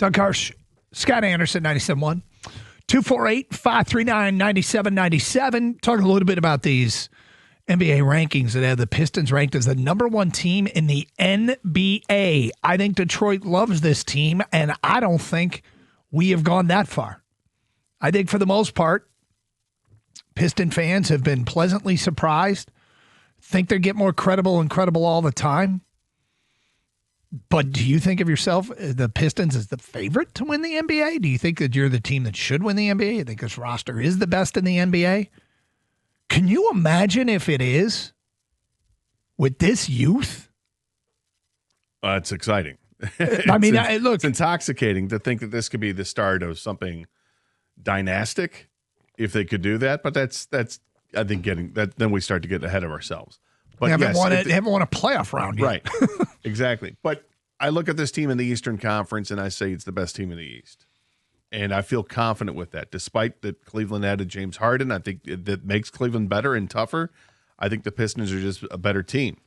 Doug Karsch, Scott Anderson, 97.1. 248-539-9797. Talking a little bit about these NBA rankings that have the Pistons ranked as the number one team in the NBA. I think Detroit loves this team, and I don't think we have gone that far. I think for the most part, Piston fans have been pleasantly surprised. Think they get more credible and credible all the time. But do you think of yourself, the Pistons, as the favorite to win the NBA? Do you think that you're the team that should win the NBA? You think this roster is the best in the NBA? Can you imagine if it is with this youth? It's exciting. I mean, look. It's intoxicating to think that this could be the start of something dynastic if they could do that. But that's I think, getting that. Then we start to get ahead of ourselves. But they haven't won a playoff round yet. Right. Exactly. But I look at this team in the Eastern Conference, and I say it's the best team in the East. And I feel confident with that. Despite that Cleveland added James Harden, I think that makes Cleveland better and tougher. I think the Pistons are just a better team.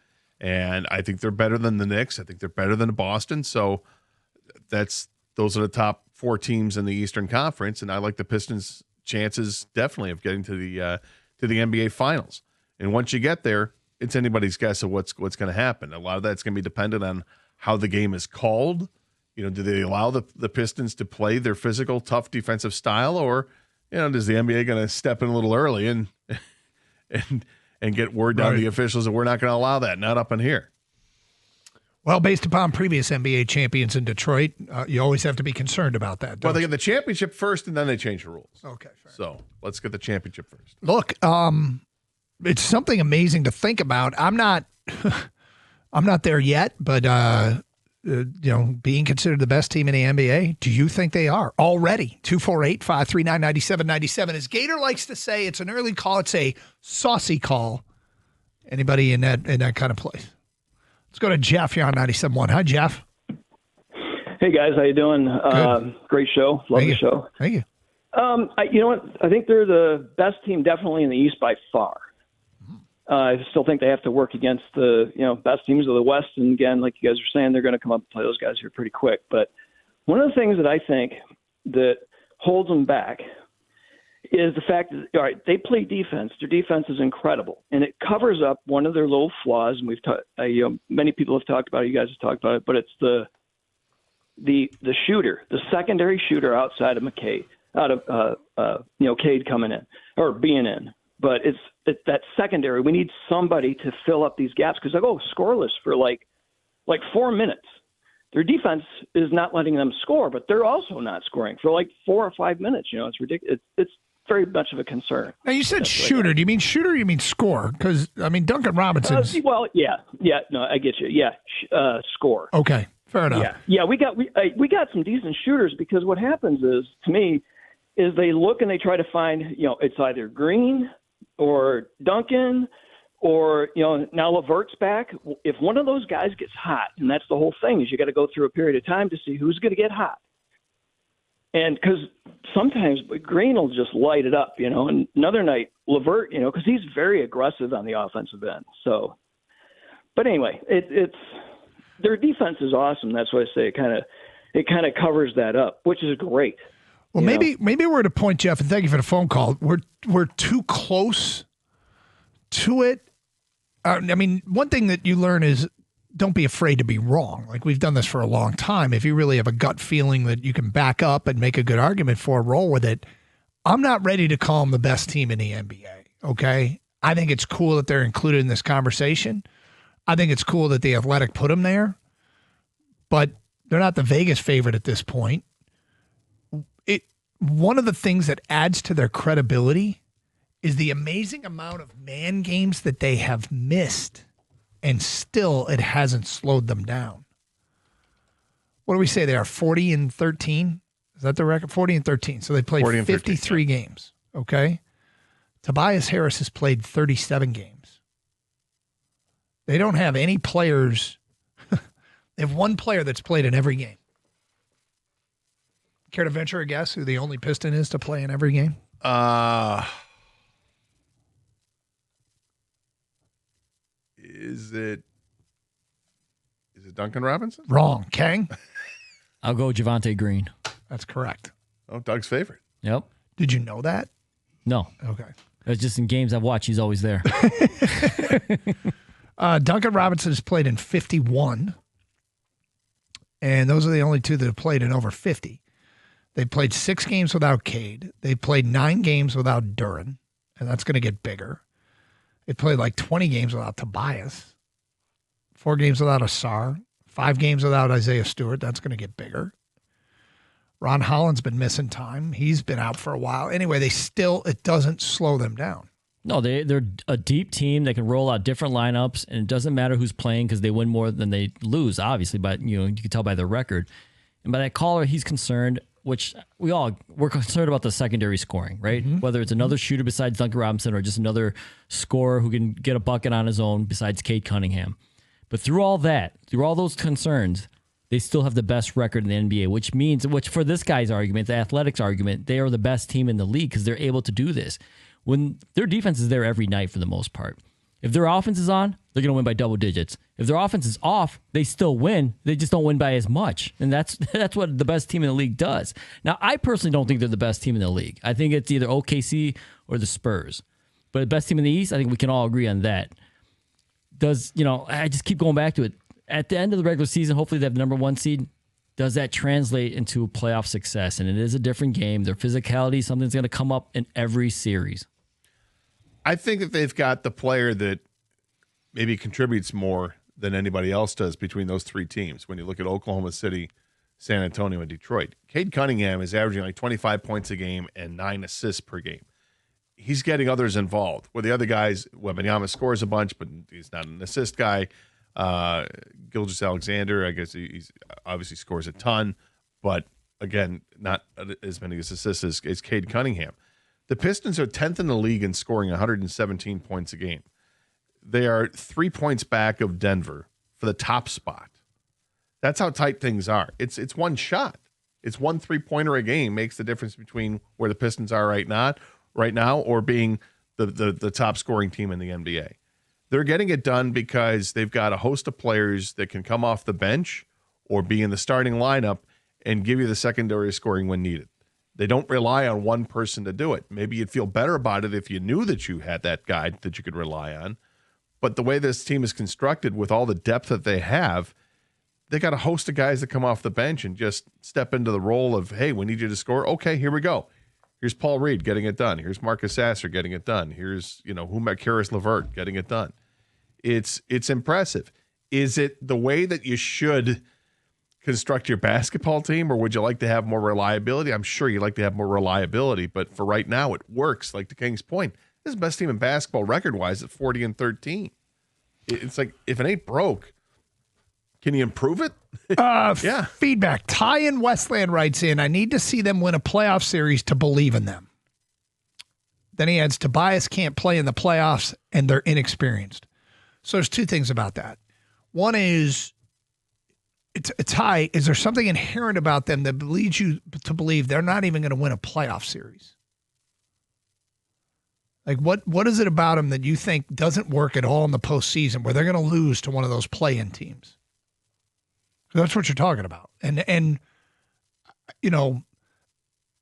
And I think they're better than the Knicks. I think they're better than Boston. So those are the top four teams in the Eastern Conference, and I like the Pistons' chances definitely of getting to the NBA Finals. And once you get there, it's anybody's guess of what's going to happen. A lot of that's going to be dependent on how the game is called. Do they allow the Pistons to play their physical, tough defensive style, or does the NBA going to step in a little early and get word down to the officials that we're not going to allow that, not up in here? Well, based upon previous NBA champions in Detroit, you always have to be concerned about that. Well, they get the championship first, and then they change the rules. Okay, fair. So let's get the championship first. Look, it's something amazing to think about. I'm not there yet, but being considered the best team in the NBA, do you think they are already? 248-539-9797. As Gator likes to say, it's an early call. It's a saucy call. Anybody in that kind of place? Let's go to Jeff here on 97.1. Hi, Jeff. Hey, guys. How you doing? Great show. Love the show. Thank you. You know what? I think they're the best team definitely in the East by far. I still think they have to work against the best teams of the West. And again, like you guys are saying, they're going to come up and play those guys here pretty quick. But one of the things that I think that holds them back is the fact that, all right, they play defense. Their defense is incredible, and it covers up one of their little flaws. And we've many people have talked about it. You guys have talked about it, but it's the shooter, the secondary shooter outside of McKay, Cade coming in or being in. But it's that secondary. We need somebody to fill up these gaps because they go scoreless for like 4 minutes. Their defense is not letting them score, but they're also not scoring for like 4 or 5 minutes. It's ridiculous. It's very much of a concern. Now, you said shooter. Do you mean shooter or you mean score? Because, Duncan Robinson's... Yeah. No, I get you. Yeah, score. Okay, fair enough. Yeah. We got some decent shooters because what happens is, to me, is they look and they try to find, it's either Green or Duncan or, now LeVert's back. If one of those guys gets hot, and that's the whole thing, is you got to go through a period of time to see who's going to get hot. And because sometimes Green will just light it up, and another night, LeVert, because he's very aggressive on the offensive end. So, but anyway, it's their defense is awesome. That's why I say it kind of covers that up, which is great. Well, maybe we're at a point, Jeff, and thank you for the phone call. We're too close to it. One thing that you learn is don't be afraid to be wrong. Like, we've done this for a long time. If you really have a gut feeling that you can back up and make a good argument for, roll with it. I'm not ready to call them the best team in the NBA, okay? I think it's cool that they're included in this conversation. I think it's cool that the Athletic put them there, but they're not the Vegas favorite at this point. One of the things that adds to their credibility is the amazing amount of man games that they have missed, and still it hasn't slowed them down. What do we say? They are 40-13. Is that the record? 40-13. So they played 53 games. Okay. Tobias Harris has played 37 games. They don't have any players. They have one player that's played in every game. Care to venture a guess who the only Piston is to play in every game? Is it Duncan Robinson? Wrong. Kang? I'll go Javonte Green. That's correct. Oh, Doug's favorite. Yep. Did you know that? No. Okay. It's just in games I've watched, he's always there. Duncan Robinson has played in 51, and those are the only two that have played in over 50. They played 6 games without Cade. They played 9 games without Duran, and that's going to get bigger. They played like 20 games without Tobias, 4 games without Asar, 5 games without Isaiah Stewart. That's going to get bigger. Ron Holland's been missing time. He's been out for a while. Anyway, it doesn't slow them down. No, they're a deep team. They can roll out different lineups, and it doesn't matter who's playing because they win more than they lose, obviously, but you can tell by their record. And by that caller, he's concerned, which we're concerned about the secondary scoring, right? Mm-hmm. Whether it's another shooter besides Duncan Robinson or just another scorer who can get a bucket on his own besides Cade Cunningham. But through all those concerns, they still have the best record in the NBA, which for this guy's argument, the Athletics argument, they are the best team in the league because they're able to do this. When their defense is there every night for the most part. If their offense is on, they're going to win by double digits. If their offense is off, they still win. They just don't win by as much. And that's what the best team in the league does. Now, I personally don't think they're the best team in the league. I think it's either OKC or the Spurs. But the best team in the East, I think we can all agree on that. I just keep going back to it. At the end of the regular season, hopefully they have the number 1 seed. Does that translate into playoff success? And it is a different game. Their physicality is something that's going to come up in every series. I think that they've got the player that maybe contributes more than anybody else does between those 3 teams. When you look at Oklahoma City, San Antonio, and Detroit, Cade Cunningham is averaging like 25 points a game and 9 assists per game. He's getting others involved. Where the other guys, Wembanyama scores a bunch, but he's not an assist guy. Gilgeous-Alexander, I guess he's obviously scores a ton, but again, not as many assists as Cade Cunningham. The Pistons are 10th in the league in scoring 117 points a game. They are 3 points back of Denver for the top spot. That's how tight things are. It's one shot. It's 1 3-pointer a game makes the difference between where the Pistons are right now or being the top scoring team in the NBA. They're getting it done because they've got a host of players that can come off the bench or be in the starting lineup and give you the secondary scoring when needed. They don't rely on one person to do it. Maybe you'd feel better about it if you knew that you had that guy that you could rely on. But the way this team is constructed with all the depth that they have, they got a host of guys that come off the bench and just step into the role of, hey, we need you to score. Okay, here we go. Here's Paul Reed getting it done. Here's Marcus Sasser getting it done. Here's, Karis LeVert getting it done. It's impressive. Is it the way that you should construct your basketball team, or would you like to have more reliability? I'm sure you'd like to have more reliability, but for right now, it works. Like to King's point, this is the best team in basketball record-wise at 40-13. It's like, if it ain't broke, can you improve it? Yeah. Feedback. Ty in Westland writes in, I need to see them win a playoff series to believe in them. Then he adds, Tobias can't play in the playoffs, and they're inexperienced. So there's 2 things about that. One is, it's high. Is there something inherent about them that leads you to believe they're not even going to win a playoff series? Like, what is it about them that you think doesn't work at all in the postseason where they're going to lose to one of those play-in teams? That's what you're talking about. And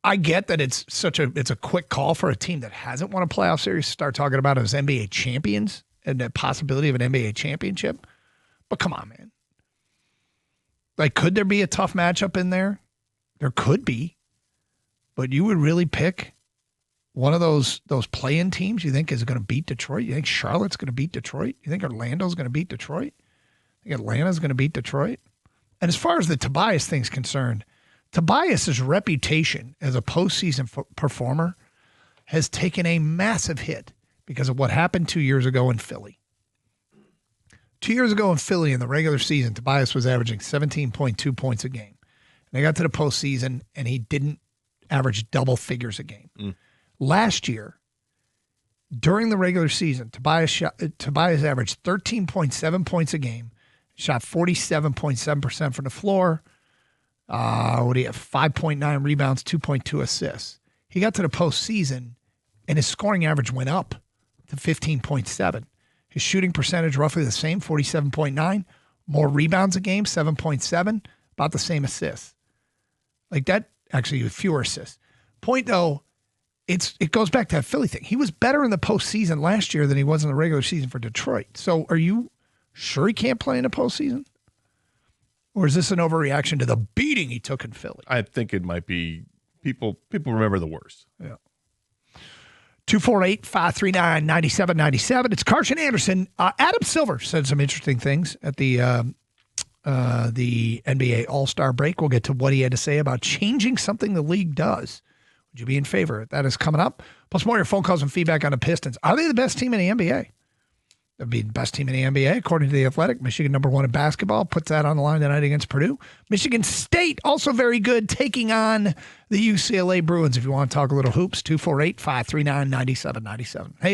I get that it's a quick call for a team that hasn't won a playoff series to start talking about as NBA champions and the possibility of an NBA championship. But come on, man. Like, could there be a tough matchup in there? There could be. But you would really pick one of those play-in teams you think is going to beat Detroit? You think Charlotte's going to beat Detroit? You think Orlando's going to beat Detroit? You think Atlanta's going to beat Detroit? And as far as the Tobias thing's concerned, Tobias's reputation as a postseason performer has taken a massive hit because of what happened 2 years ago in Philly. 2 years ago in Philly in the regular season, Tobias was averaging 17.2 points a game. And they got to the postseason, and he didn't average double figures a game. Last year, during the regular season, Tobias averaged 13.7 points a game, shot 47.7% from the floor. What do you have? 5.9 rebounds, 2.2 assists. He got to the postseason, and his scoring average went up to 15.7. His shooting percentage roughly the same, 47.9. More rebounds a game, 7.7. About the same assists. Like that, actually, fewer assists. Point, though, it goes back to that Philly thing. He was better in the postseason last year than he was in the regular season for Detroit. So are you sure he can't play in the postseason? Or is this an overreaction to the beating he took in Philly? I think it might be people remember the worst. Yeah. 248-539-9797. It's Karsch and Anderson. Adam Silver said some interesting things at the NBA All-Star break. We'll get to what he had to say about changing something the league does. Would you be in favor? That is coming up. Plus more of your phone calls and feedback on the Pistons. Are they the best team in the NBA? They'd be the best team in the NBA, according to The Athletic. Michigan #1 in basketball. Puts that on the line tonight against Purdue. Michigan State, also very good, taking on the UCLA Bruins. If you want to talk a little hoops, 248-539-9797. Hey.